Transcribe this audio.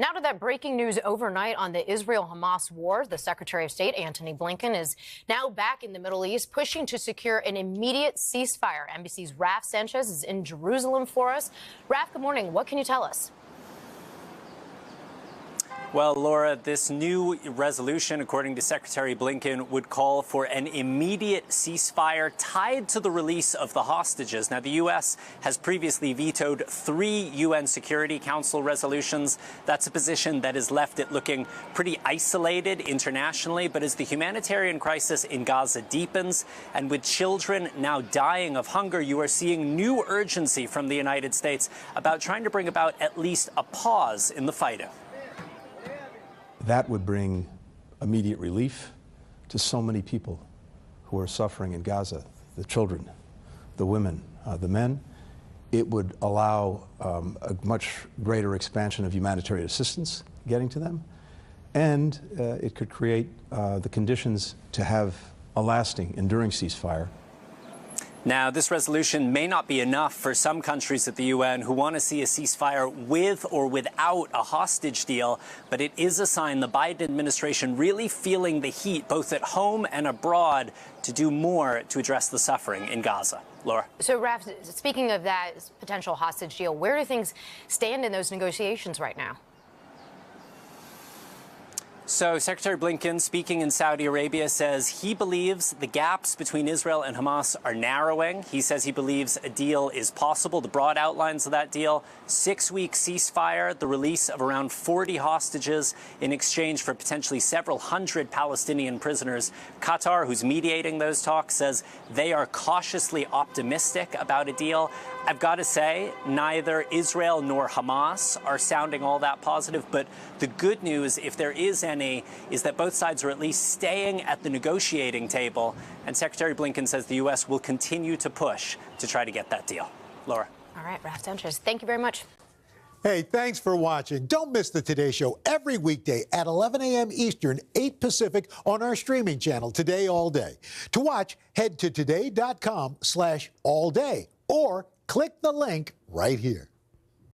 Now to that breaking news overnight on the Israel-Hamas war. The Secretary of State, Antony Blinken, is now back in the Middle East, pushing to secure an immediate ceasefire. NBC's Sanchez is in Jerusalem for us. Raf, good morning. What can you tell us? Well, Laura, this new resolution, according to Secretary Blinken, would call for an immediate ceasefire tied to the release of the hostages. Now, the U.S. has previously vetoed 3 UN Security Council resolutions. That's a position that has left it looking pretty isolated internationally. But as the humanitarian crisis in Gaza deepens, and with children now dying of hunger, you are seeing new urgency from the United States about trying to bring about at least a pause in the fighting. That would bring immediate relief to so many people who are suffering in Gaza, the children, the women, the men. It would allow a much greater expansion of humanitarian assistance getting to them, and it could create the conditions to have a lasting, enduring ceasefire. Now, this resolution may not be enough for some countries at the UN who want to see a ceasefire with or without a hostage deal, but it is a sign the Biden administration really feeling the heat, both at home and abroad, to do more to address the suffering in Gaza. Laura. So, Raf, speaking of that potential hostage deal, where do things stand in those negotiations right now? So Secretary Blinken, speaking in Saudi Arabia, says he believes the gaps between Israel and Hamas are narrowing. He says he believes a deal is possible. The broad outlines of that deal: 6-week ceasefire, the release of around 40 hostages in exchange for potentially several hundred Palestinian prisoners. Qatar, who's mediating those talks, says they are cautiously optimistic about a deal. I've got to say, neither Israel nor Hamas are sounding all that positive. But the good news, if there is any, is that both sides are at least staying at the negotiating table. And Secretary Blinken says the U.S. will continue to push to try to get that deal. Laura. All right, Raf Sanchez, thank you very much. Hey, thanks for watching. Don't miss the Today Show every weekday at 11 a.m. Eastern, 8 Pacific on our streaming channel, Today All Day. To watch, head to today.com/allday or click the link right here.